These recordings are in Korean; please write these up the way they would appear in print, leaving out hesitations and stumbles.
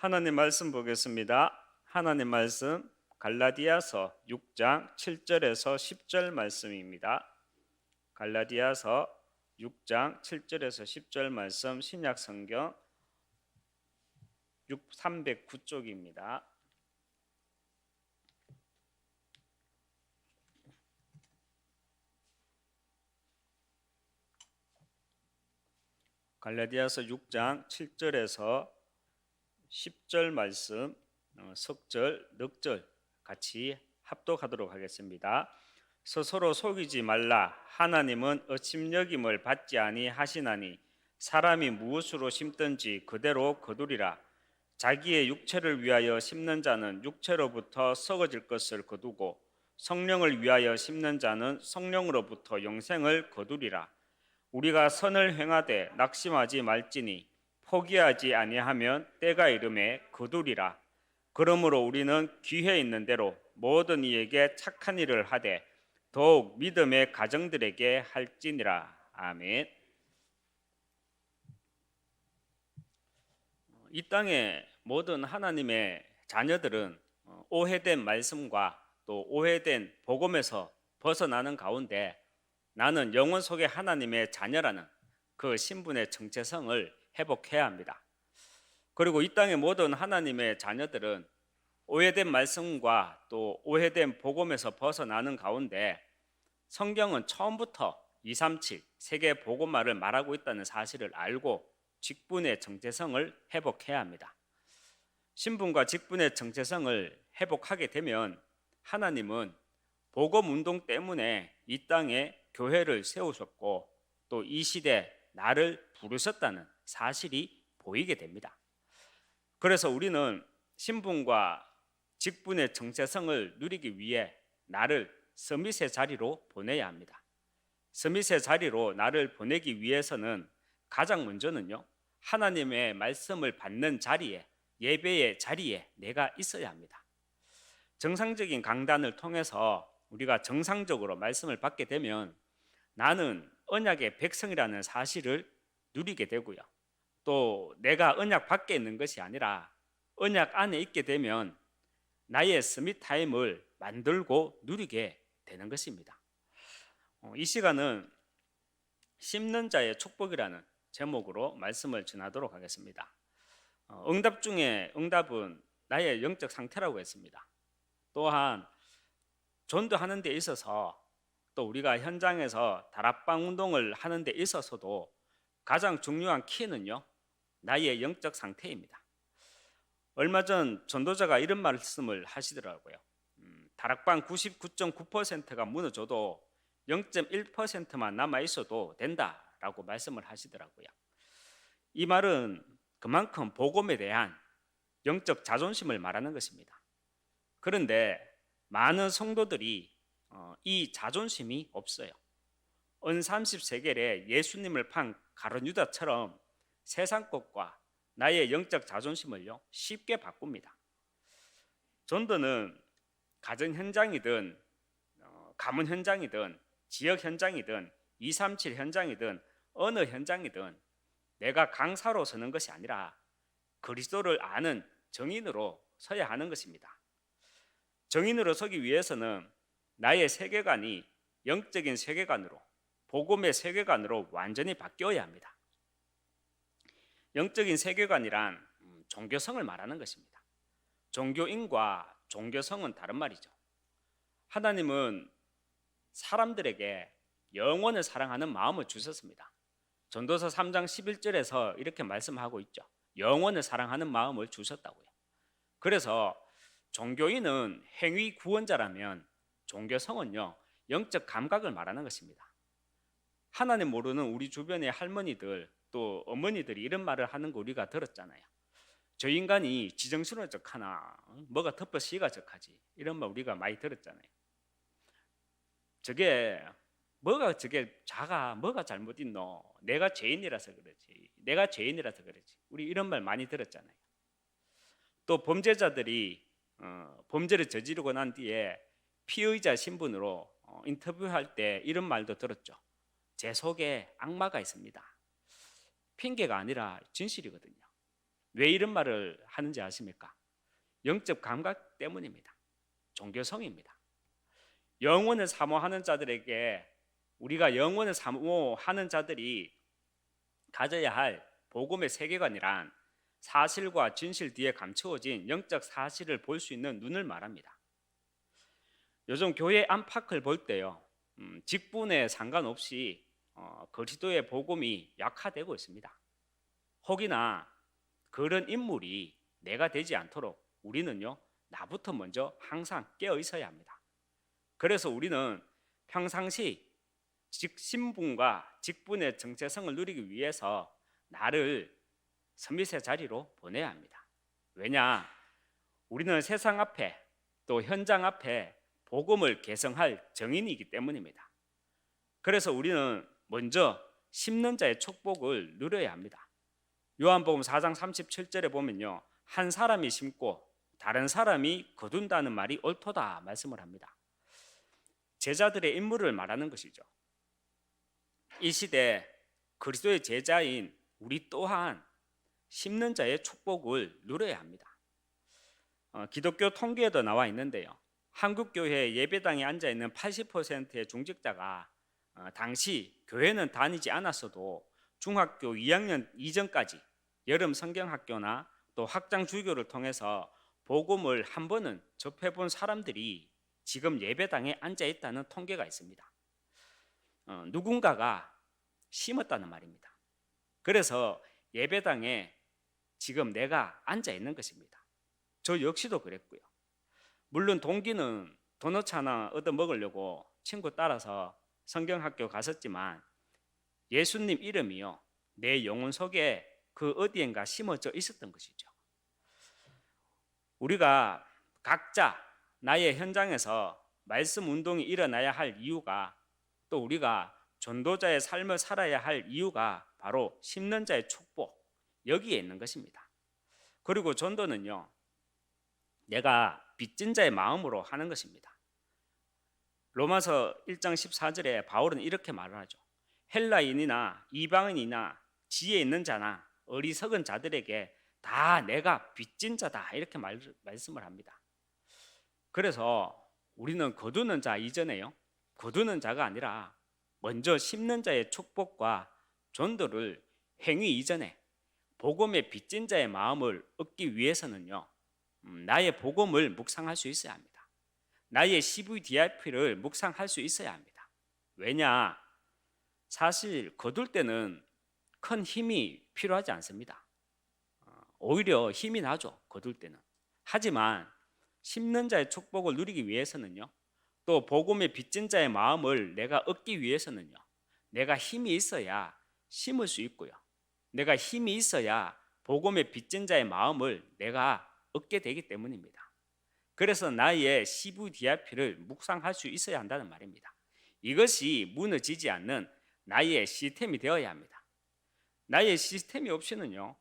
하나님 말씀 보겠습니다. 하나님 말씀 갈라디아서 6장 7절에서 10절 말씀입니다. 갈라디아서 6장 7절에서 10절 말씀 신약 성경 309쪽입니다. 갈라디아서 6장 7절에서 10절 말씀 석절, 넉절 같이 합독하도록 하겠습니다. 스스로 속이지 말라. 하나님은 업심여김을 받지 아니하시나니 사람이 무엇으로 심든지 그대로 거두리라. 자기의 육체를 위하여 심는 자는 육체로부터 썩어질 것을 거두고 성령을 위하여 심는 자는 성령으로부터 영생을 거두리라. 우리가 선을 행하되 낙심하지 말지니 포기하지 아니하면 때가 이름에 거두리라. 그러므로 우리는 귀에 있는 대로 모든 이에게 착한 일을 하되 더욱 믿음의 가정들에게 할지니라. 아멘. 이 땅의 모든 하나님의 자녀들은 오해된 말씀과 또 오해된 복음에서 벗어나는 가운데 나는 영혼 속의 하나님의 자녀라는 그 신분의 정체성을 회복해야 합니다. 그리고 이 땅의 모든 하나님의 자녀들은 오해된 말씀과 또 오해된 복음에서 벗어나는 가운데 성경은 처음부터 237 세계 복음화를 말하고 있다는 사실을 알고 직분의 정체성을 회복해야 합니다. 신분과 직분의 정체성을 회복하게 되면 하나님은 복음 운동 때문에 이 땅에 교회를 세우셨고 또 이 시대 나를 부르셨다는 사실이 보이게 됩니다. 그래서 우리는 신분과 직분의 정체성을 누리기 위해 나를 서밋의 자리로 보내야 합니다. 서밋의 자리로 나를 보내기 위해서는 가장 먼저는요, 하나님의 말씀을 받는 자리에, 예배의 자리에 내가 있어야 합니다. 정상적인 강단을 통해서 우리가 정상적으로 말씀을 받게 되면 나는 언약의 백성이라는 사실을 누리게 되고요. 또 내가 언약 밖에 있는 것이 아니라 언약 안에 있게 되면 나의 서밋 타임을 만들고 누리게 되는 것입니다. 이 시간은 심는 자의 축복이라는 제목으로 말씀을 전하도록 하겠습니다. 응답 중에 응답은 나의 영적 상태라고 했습니다. 또한 전도하는 데 있어서 또 우리가 현장에서 다락방 운동을 하는 데 있어서도 가장 중요한 키는요, 나의 영적 상태입니다. 얼마 전 전도자가 이런 말씀을 하시더라고요. 다락방 99.9%가 무너져도 0.1%만 남아 있어도 된다라고 말씀을 하시더라고요. 이 말은 그만큼 복음에 대한 영적 자존심을 말하는 것입니다. 그런데 많은 성도들이 이 자존심이 없어요. 은30세겔에 예수님을 판 가룟 유다처럼 세상 것과 나의 영적 자존심을요 쉽게 바꿉니다. 전도는 가정 현장이든 가문 현장이든 지역 현장이든 237 현장이든 어느 현장이든 내가 강사로 서는 것이 아니라 그리스도를 아는 정인으로 서야 하는 것입니다. 정인으로 서기 위해서는 나의 세계관이 영적인 세계관으로, 복음의 세계관으로 완전히 바뀌어야 합니다. 영적인 세계관이란 종교성을 말하는 것입니다. 종교인과 종교성은 다른 말이죠. 하나님은 사람들에게 영원을 사랑하는 마음을 주셨습니다. 전도서 3장 11절에서 이렇게 말씀하고 있죠. 영원을 사랑하는 마음을 주셨다고요. 그래서 종교인은 행위 구원자라면 종교성은요, 영적 감각을 말하는 것입니다. 하나님 모르는 우리 주변의 할머니들 또 어머니들이 이런 말을 하는 거 우리가 들었잖아요. 저 인간이 지정신으로 적하나 뭐가 덮어 시가 적하지, 이런 말 우리가 많이 들었잖아요. 저게 자가 뭐가 잘못 있노, 내가 죄인이라서 그러지, 내가 죄인이라서 그러지, 우리 이런 말 많이 들었잖아요. 또 범죄자들이 범죄를 저지르고 난 뒤에 피의자 신분으로 인터뷰할 때 이런 말도 들었죠. 제 속에 악마가 있습니다. 핑계가 아니라 진실이거든요. 왜 이런 말을 하는지 아십니까? 영적 감각 때문입니다. 종교성입니다. 영원을 사모하는 자들에게, 우리가 영원을 사모하는 자들이 가져야 할 복음의 세계관이란 사실과 진실 뒤에 감추어진 영적 사실을 볼 수 있는 눈을 말합니다. 요즘 교회 안팎을 볼 때요, 직분에 상관없이 그리스도의 복음이 약화되고 있습니다. 혹이나 그런 인물이 내가 되지 않도록 우리는요, 나부터 먼저 항상 깨어 있어야 합니다. 그래서 우리는 평상시 신분과 직분의 정체성을 누리기 위해서 나를 선미세 자리로 보내야 합니다. 왜냐? 우리는 세상 앞에 또 현장 앞에 복음을 계승할 정인이기 때문입니다. 그래서 우리는 먼저 심는 자의 축복을 누려야 합니다. 요한복음 4장 37절에 보면요, 한 사람이 심고 다른 사람이 거둔다는 말이 옳도다 말씀을 합니다. 제자들의 임무를 말하는 것이죠. 이 시대 그리스도의 제자인 우리 또한 심는 자의 축복을 누려야 합니다. 기독교 통계에도 나와 있는데요, 한국교회 예배당에 앉아있는 80%의 중직자가 당시 교회는 다니지 않았어도 중학교 2학년 이전까지 여름 성경학교나 또 확장주교를 통해서 복음을 한 번은 접해본 사람들이 지금 예배당에 앉아있다는 통계가 있습니다. 누군가가 심었다는 말입니다. 그래서 예배당에 지금 내가 앉아있는 것입니다. 저 역시도 그랬고요. 물론 동기는 도넛 하나 얻어 먹으려고 친구 따라서 성경학교 갔었지만 예수님 이름이요, 내 영혼 속에 그 어디엔가 심어져 있었던 것이죠. 우리가 각자 나의 현장에서 말씀 운동이 일어나야 할 이유가, 또 우리가 전도자의 삶을 살아야 할 이유가 바로 심는 자의 축복, 여기에 있는 것입니다. 그리고 전도는요, 내가 빚진 자의 마음으로 하는 것입니다. 로마서 1장 14절에 바울은 이렇게 말을 하죠. 헬라인이나 이방인이나 지혜 있는 자나 어리석은 자들에게 다 내가 빚진 자다, 이렇게 말씀을 합니다. 그래서 우리는 거두는 자 이전에요, 거두는 자가 아니라 먼저 심는 자의 축복과 전도를 행위 이전에 복음의 빚진 자의 마음을 얻기 위해서는요, 나의 복음을 묵상할 수 있어야 합니다. 나의 CVDIP를 묵상할 수 있어야 합니다. 왜냐? 사실 거둘 때는 큰 힘이 필요하지 않습니다. 오히려 힘이 나죠, 거둘 때는. 하지만 심는 자의 축복을 누리기 위해서는요, 또 복음의 빚진 자의 마음을 내가 얻기 위해서는요, 내가 힘이 있어야 심을 수 있고요, 내가 힘이 있어야 복음의 빚진 자의 마음을 내가 얻게 되기 때문입니다. 그래서 나의 CVDIP를 묵상할 수 있어야 한다는 말입니다. 이것이 무너지지 않는 나의 시스템이 되어야 합니다. 나의 시스템이 없이는요,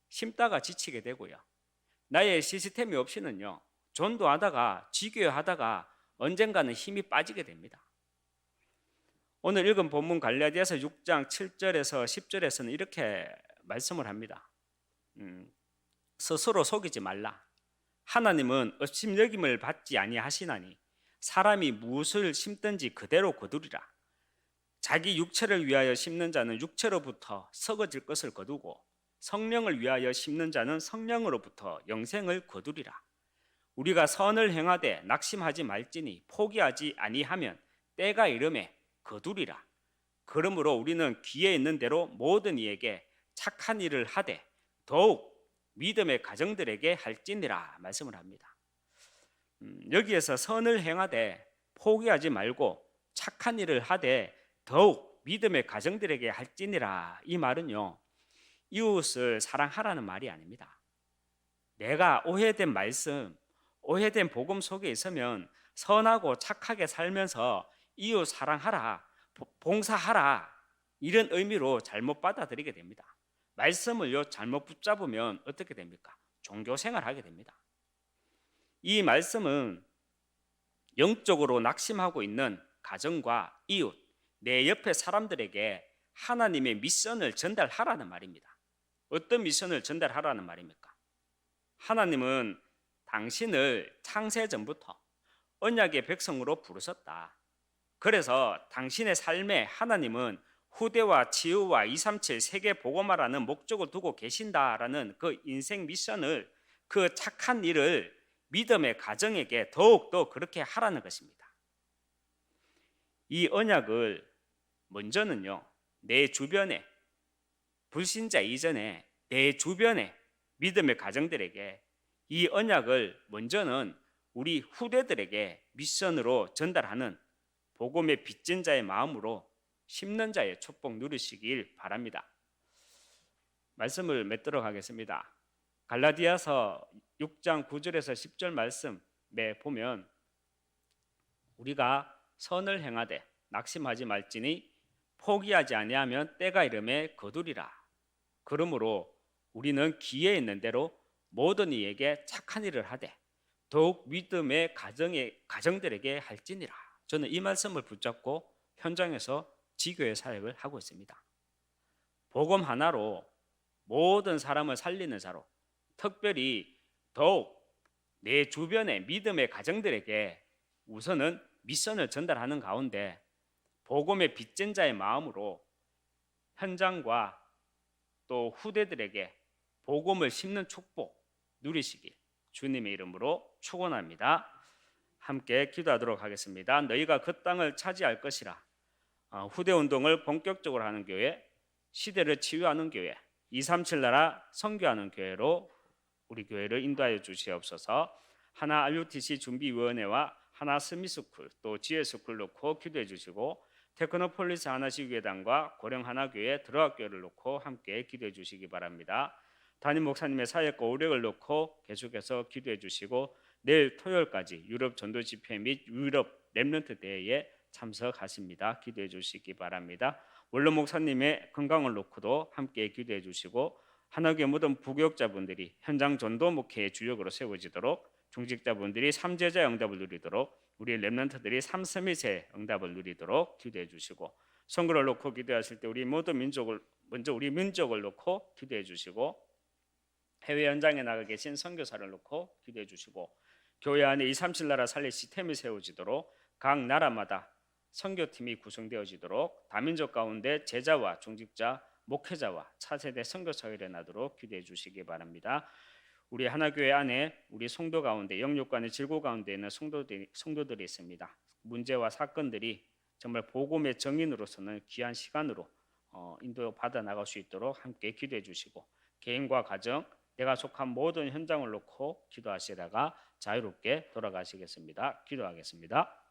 심다가 지치게 되고요, 나의 시스템이 없이는요, 전도하다가 지교하다가 언젠가는 힘이 빠지게 됩니다. 오늘 읽은 본문 갈라디아서 6장 7절에서 10절에서는 이렇게 말씀을 합니다. 스스로 속이지 말라. 하나님은 업심여김을 받지 아니하시나니 사람이 무엇을 심든지 그대로 거두리라. 자기 육체를 위하여 심는 자는 육체로부터 썩어질 것을 거두고 성령을 위하여 심는 자는 성령으로부터 영생을 거두리라. 우리가 선을 행하되 낙심하지 말지니 포기하지 아니하면 때가 이름에 거두리라. 그러므로 우리는 귀에 있는 대로 모든 이에게 착한 일을 하되 더욱 믿음의 가정들에게 할지니라 말씀을 합니다. 여기에서 선을 행하되 포기하지 말고 착한 일을 하되 더욱 믿음의 가정들에게 할지니라, 이 말은요, 이웃을 사랑하라는 말이 아닙니다. 내가 오해된 말씀, 오해된 복음 속에 있으면 선하고 착하게 살면서 이웃 사랑하라, 봉사하라, 이런 의미로 잘못 받아들이게 됩니다. 말씀을요, 잘못 붙잡으면 어떻게 됩니까? 종교생활 하게 됩니다. 이 말씀은 영적으로 낙심하고 있는 가정과 이웃, 내 옆에 사람들에게 하나님의 미션을 전달하라는 말입니다. 어떤 미션을 전달하라는 말입니까? 하나님은 당신을 창세 전부터 언약의 백성으로 부르셨다. 그래서 당신의 삶에 하나님은 후대와 치유와 237 세계 복음화라는 목적을 두고 계신다라는 그 인생 미션을, 그 착한 일을 믿음의 가정에게 더욱더 그렇게 하라는 것입니다. 이 언약을 먼저는요, 내 주변에, 불신자 이전에 내 주변에 믿음의 가정들에게 이 언약을 먼저는 우리 후대들에게 미션으로 전달하는 복음의 빚진 자의 마음으로 심는 자의 축복 누리시길 바랍니다. 말씀을 맺도록 하겠습니다. 갈라디아서 6장 9절에서 10절 말씀에 보면 우리가 선을 행하되 낙심하지 말지니 포기하지 아니하면 때가 이름에 거두리라. 그러므로 우리는 기회에 있는 대로 모든 이에게 착한 일을 하되 더욱 믿음의 가정들에게 할지니라. 저는 이 말씀을 붙잡고 현장에서 지교의 사역을 하고 있습니다. 복음 하나로 모든 사람을 살리는 자로, 특별히 더욱 내 주변의 믿음의 가정들에게 우선은 미션을 전달하는 가운데 복음의 빚진 자의 마음으로 현장과 또 후대들에게 복음을 심는 축복 누리시길 주님의 이름으로 축원합니다. 함께 기도하도록 하겠습니다. 너희가 그 땅을 차지할 것이라. 후대 운동을 본격적으로 하는 교회, 시대를 치유하는 교회, 237 나라 선교하는 교회로 우리 교회를 인도하여 주시옵소서. 하나 RUTC 준비위원회와 하나 스미스쿨 또 지혜스쿨 놓고 기도해 주시고, 테크노폴리스 하나시교회당과 고령 하나교회 들어학교를 놓고 함께 기도해 주시기 바랍니다. 담임 목사님의 사역과 오력을 놓고 계속해서 기도해 주시고, 내일 토요일까지 유럽 전도 집회 및 유럽 렘넌트 대회에 참석하십니다. 기도해 주시기 바랍니다. 원로 목사님의 건강을 놓고도 함께 기도해 주시고, 하나교회 모든 부교육자분들이 현장 전도 목회의 주역으로 세워지도록, 중직자분들이 삼제자 응답을 누리도록, 우리 렘넌트들이 삼스밋의 응답을 누리도록 기도해 주시고, 선거를 놓고 기도하실 때 우리 모든 민족을 먼저 우리 민족을 놓고 기도해 주시고, 해외 현장에 나가 계신 선교사를 놓고 기도해 주시고, 교회 안에 237 나라 살릴 시스템이 세워지도록 각 나라마다 선교팀이 구성되어지도록 다민족 가운데 제자와 중직자, 목회자와 차세대 선교사가 일어나도록 기도해 주시기 바랍니다. 우리 하나교회 안에 우리 성도 가운데 영육간의 질고 가운데 있는 성도들이 있습니다. 문제와 사건들이 정말 복음의 정인으로서는 귀한 시간으로 인도받아 나갈 수 있도록 함께 기도해 주시고, 개인과 가정, 내가 속한 모든 현장을 놓고 기도하시다가 자유롭게 돌아가시겠습니다. 기도하겠습니다.